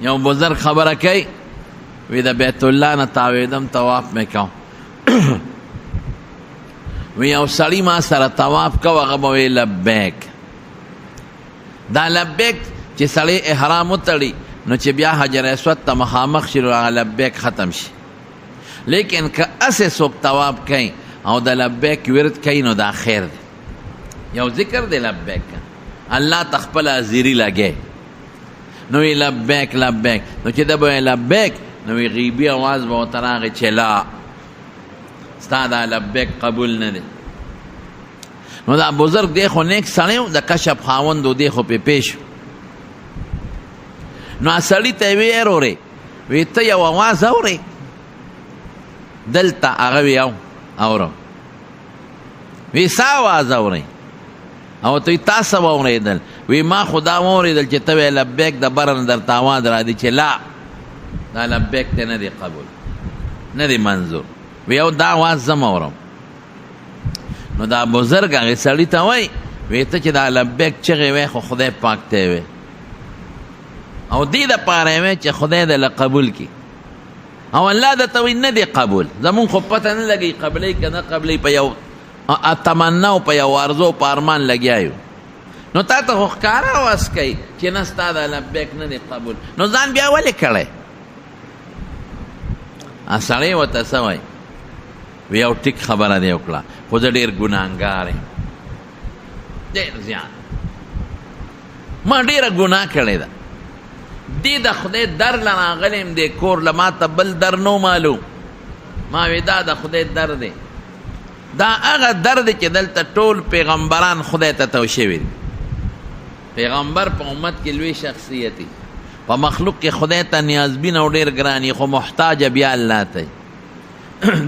یو بزرگ خبره کوي وی د بیت الله نه تاویدم طواف مې کوم وی یو سړی ما سره طواف کو هغه به وی لبیک. دا لبیک چې سړی احرام وتړي نو چې بیا حجر اسود ته مخامخ شي هغه لبیک ختم شي. لیکن که اسې څوک طواف کوي او د لبیک ورد کوي نو دا خیر دی. یو ذکر دی لبیک الله تخپل ازيري لګي نو وی لبیک لبیک نو چې د به لبیک نو وی غیبی आवाज به وتراغه چې لا ستا دا لبیک قبول نه دی. نو دا بزرگ دی خو نیک سړی د کشف خاوند دی خو په پیش نو سړی ته وی اوري وی ته یو आवाज اوري دلته هغه وی اورم وی سا आवाज اوري او ته تاسو اوریدل وی ما خدا اوریدل چې ته لبیک د برن در تاواد را دي چې لا دا لبیک ته نه دی قبول نه دی منظور وی او دا आवाज زم اورم. نو دا بزرگ هغه سړی ته وای وی ته چې دا لبیک چغې وای خو خدای پاک ته وی او دې د پاره وی چې خدای دې قبول کی او الله د توي نه دی قبول. زمون خو پته نه لګي قبلې کنه قبلې په یو اتمنا او په یو ارزو په ارمان لګیایو نو تا ته ښکارا واس کوي چې نه ستا د لبیک نه دی قبول نو ځان بیا ولې کړی سړی ورته څه وایي وی یو ټیک خبره دی وکړه خو زه ډېر ګناهګار یم ډېر زیات ما ډېره ګناه کړې ده دې د خدای در له راغلی یم دې کور له ما ته بل در نو معلوم ما وی دا د خدای در دی دا هغه در دی چې دلته ټول پیغمبران خدای ته تو شوي دي. پیغمبر په امت کې لوی شخصیت دی په مخلوق کې خدای ته نیازبین او ډېر ګران خو محتاج بیا الله ته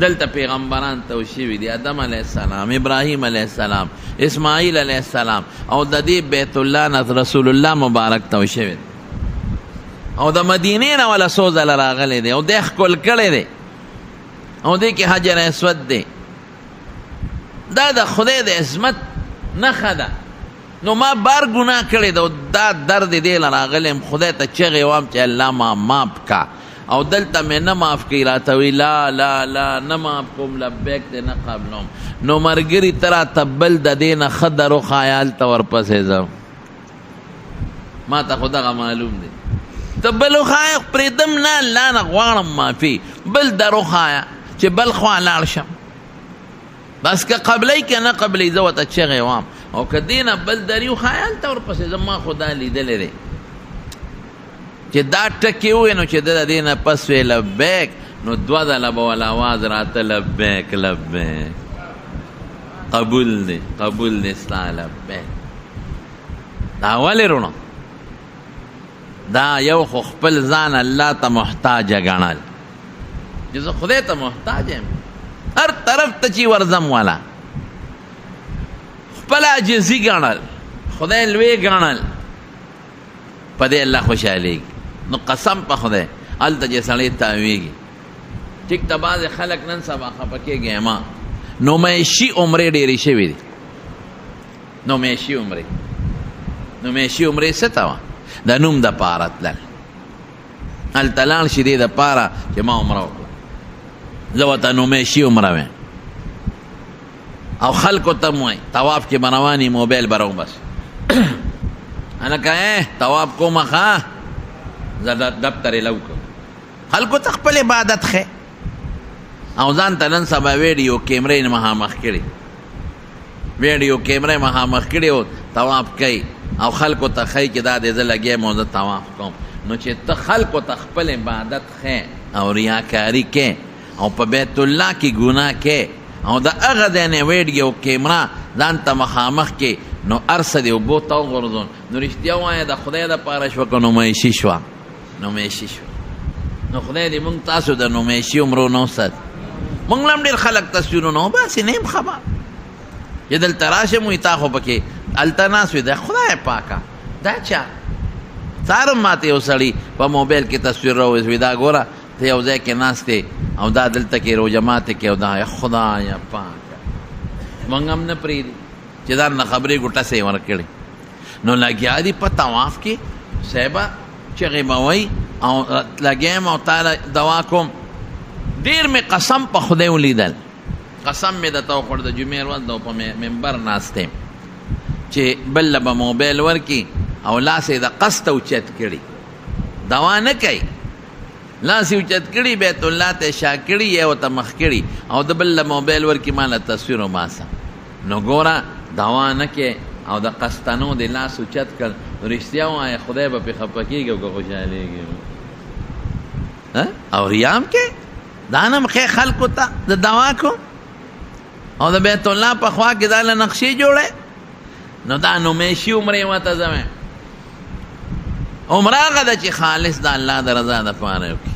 دلته پیغمبران تو شوي دي آدم علیه السلام ابراهیم علیه السلام اسماعیل علیه السلام او د دې بیت الله نه رسول الله مبارک تو شوي دي او د مدینې نه ولا څو ځله راغلی دی او دی ښکل کړی دی او دی کې حجر اسود دی. دا د خدای د عظمت نښه ده. نو ما بار ګناه کړی ده دا درد دی له راغلی خدای ته چغې وام چې الله ما معاف کا او دلته مې نه معاف کړي راته وی لا لا لا نه معاف کوم لبیک دی نه قبلوم. نو ملګري ته راته بل د دې نه ښه درو خیال ته ورپسې ځم ما ته خو دغه معلوم دی ته بل وښایه پرېږدم نه الله نه غواړم معافي بل درو ښایه چې بل خوا لاړ شم بس که قبلی که نه قبلی زه ورته چغې وام او که دې نه بل دري وښایه هلته ورپسې ځم ما خو دا لیدلی دی چې دا ټکې ووایي نو چې ده د دې نه پس وی لبیک نو دوه ځله به ول اواز راته لبیک لبیک قبول دی قبول دی ستا لبیک. دا ولې رونو دا یو خو خپل ځان الله ته محتاجه ګڼل چې زه خدای ته محتاج یم هر طرف ته چې ورځم والا خپل عاجزي ګڼل خدای لوی ګڼل په دې الله خوشحالېږي. نو قسم په خدای هلته چې سړی تاویږي ټیک ته بعضې خلک نن سبا خفه کېږي ما نمایشي عمرې ډېرې شوي دي نمایشي عمرې نمایشي عمرې څه ته وه د نوم دپاره تلل هلته لاړ شي دې دپاره چې ما عمره وکړه زه ورته نمایشي عمره ویم او خلکو ته م وایي طواف کې به رواني موبایل به راوبس هلکه طواف کومه ښه زه دفتر یې لو کړم خلکو ته خپل عبادت ښه او ځان ته نن سبا ویډیو کیمرې مخامخ کړي ویډیو کیمرې مخامخ کړي او طواف کوي او خلکو ته ښایي چې دا دې زه لګیم او زه طواف کوم نو چې ته خلکو ته خپل عبادت ښه او ریاکاري کې او په بیت الله کې ګناه کې او د هغه ځای نه ویډیو کیمرا ځان ته مخامخ کې نو هر څه دې اوبو ته وغورځون نو رښتیا ووایه د خدای دپاره شوه که نمایشي شوه نمایشي شوه نو خدای دې موږ تاسو د نمایشي عمرو نه وساتي موږ له هم ډېر خلک تصویرونه وباسي نه یم خبر چې دلته راشم وایي تا خو پکې هلته ناست وي د خدای پاکه دا چا سهار هم ماته یو سړي په موبایل کې تصویر راوویست وایي دا ګوره ته یو ځای کې ناست یې او دا دلته کې روژه ماته کې او دا خدایه پاکه موږ هم نه پرېږدي چې دا نه خبرې ګوټه سې ورکړې نو لګیا دي په طواف کې صاحبه چغې به وایي او لګیم او تعالی دوا کوم. ډیر مې قسم په خدای ولیدل، قسم مې درته وخوړ د جمعې ورځ د په منبر ناست یم چې بل به موبایل ورکي او لاس یې د قصد اوچت کړي، دوا نه کوي، لاس یې اوچت کړي بیت الله ته شا کړي یا ورته مخ کړي او د بل موبایل ورکي ماله تصویر وباسه. نو ګوره دوا نه کوي او د قصدانو د لاس اوچت کړ، رښتیا وایه خدای به پرې خفه کېږي او که خوشحالېږي او ریام کې دا نه ښې خلکو ته د دوا کو او د بیت الله په خوا کې دا له نقشې جوړی. نو دا نومیشي عمرې ورته ځوې، عمره هغه ده چې خالص د الله د رضا دپاره وکړي،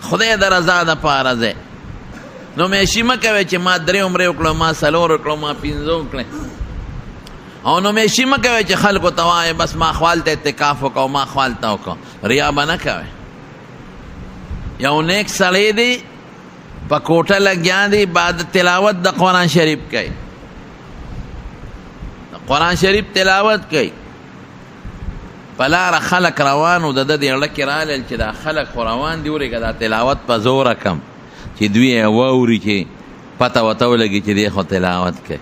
خدای د رضا دپاره ځای. نومیشي مه کوئ چې ما 3 عمرې وکړو، ما 4 وکړو، ما 5 وکړې. او نومیشي مه کوئ چې خلکو ته وایې بس ما خوال ته اعتکاف وکړو، ما خوال ته وکړو. ریا به نه کوئ. یو نیک سړی دی په کوټه لګیا دی، بعد تلاوت د قرآن شریف کوي، قرآن شریف تلاوت کوي. په لاره خلک روان و د ده د زړه کې رالل چې دا خلک خو روان دي ورېږه دا تلاوت په زوره کم چې دوی یې واوري چې پته ورته ولګي چې دی خو تلاوت کوي.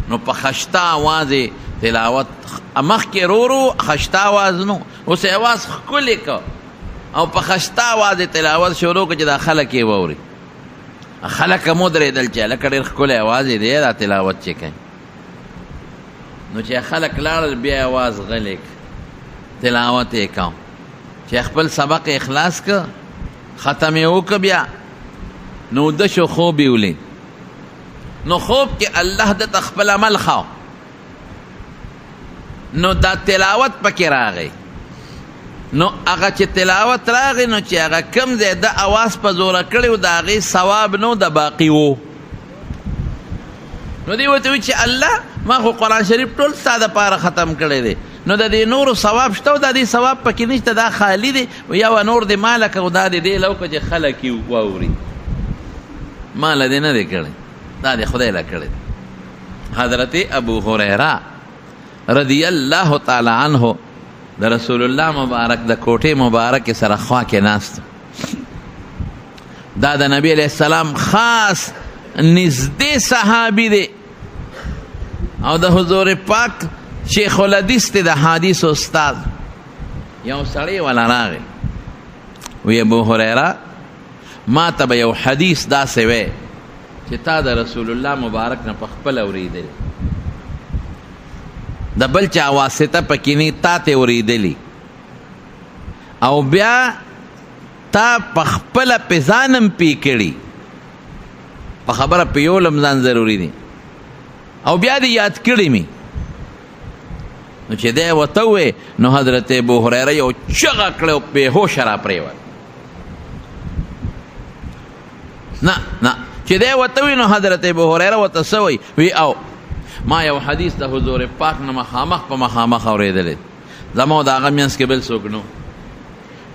نو په خشته اواز یې تلاوت مخکې رو خشته اواز نو، اوس یې اواز ښکلی که او په خشته اواز یې تلاوت شروع کړه چې دا خلک یې واوري. خلک هم ودرېدل چې هلکه ډېر ښکلی اواز یې دی دا تلاوت چې کوي. نو چې خلک لاړل بیا یې اواز غلی تلاوت یې کوم چې خپل سبق اخلاص که ختم یې وکړه بیا نو ده شو خوب یې ولید. نو خوب کې الله دته خپل عمل خواو نو دا تلاوت پکې راغی. نو هغه چې تلاوت راغی نو چې هغه کم ځای د اواز په زوره کړی و د هغې ثواب نو د باقي و. نو دی ورته وایي چې الله ما خو قرآن شریف ټول ستا دپاره ختم کړی دی، نو د دې نورو ثواب شته او د دې ثواب پکې نشته، دا خالی دی. یوه نور دې ماله که او دا دې دې له وکړه چې خلک یې واوري. ماله دې نه دی کړی، دا دې خدای له کړی. حضرت ابو هریره رضی الله تعالی عنه د رسول الله مبارک د کوټې مبارک سره خوا کې ناست، دا د نبی علیه السلام خاص نږدې صحابي دی او د حضور پاک شیخ الحدیث دی، د حدیث استاد. یو سړی ولا راغی وی ابو هریره ما ته به یو حدیث داسې وی چې تا د رسول الله مبارک نه په خپله اورېدلی، د بل چا واسطه پکې نه، تا ته اورېدلی او بیا تا په خپله پې ځانم پې کړي، په خبره پیولم ځان ضروري دی او بیا دې یاد کړي مې. نو چې دی ورته ووې نو حضرت ابو هریره یو چغه کړه او بېهوشه را پرېوت. نه چې دی ورته ووي نو حضرت ابو هریره ورته څه وایي وی او ما یو حدیث د حضور پاک نه مخامخ په مخامخ اورېدلی، زما او د هغه منځ کې بل څوک نو،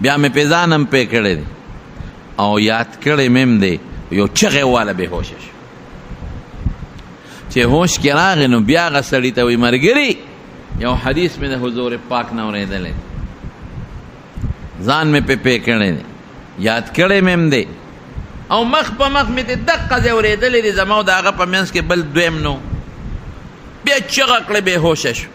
بیا مې پې ځانم پې کړی دی او یاد کړی مې هم دی. یو چغې واله بېهوشه شو چې هوش کې راغی نو بیا هغه سړي ته وایي ملګري یو حدیث مې د حضور پاک نه اورېدلی، ځان مې پې کړی دی، یاد کړی مې هم دی او مخ په مخ مې د دقه ځای اورېدلی دی، زما او د هغه په منځ کې بل دویم نو. بیا چغه کړه بېهوشه شو.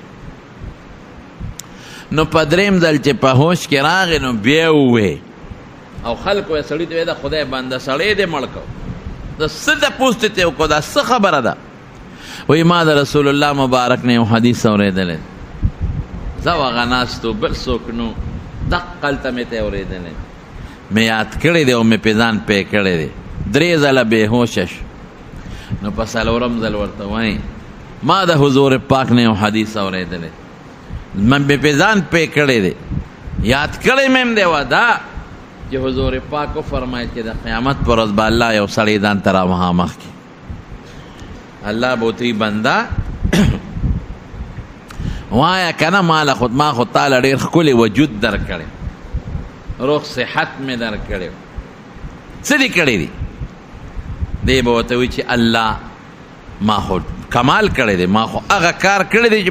نو په درېیم ځل چې په هوش کې راغی نو بیا ووې او خلکو یې سړي ته ویې د خدای بنده سړی دې مړ کړو، د څه تپوس دې ته وکړو، دا څه خبره ده؟ وایي ما د رسول الله مبارک نه یو حدیث اورېدلی، زه هغه ناست و بل څوک نو، دقه هلته مې ته اورېدلی، مې یاد کړی دی او مې پې ځان پې کړی دی. 3 ځله بېهوشه شو. نو په 4م ځل ورته وایي ما د حضور پاک نه یو حدیث اورېدلی، من مې پې ځان پې کړی دی، یاد کړی مې هم دی و دا چې حضور پاک وفرمایل چې د قیامت پر ورځ به الله یو سړی ځان ته را مخامخ کړي. الله به ورته بنده وایه که نه ما خو تاله ډېر ښکلی وجود در کړی، روغ صحت مې در کړی، څه دې کړی دی؟ دی به ورته وایي چې الله ما خو کمال کړی دی، ما خو هغه کار کړی دی چې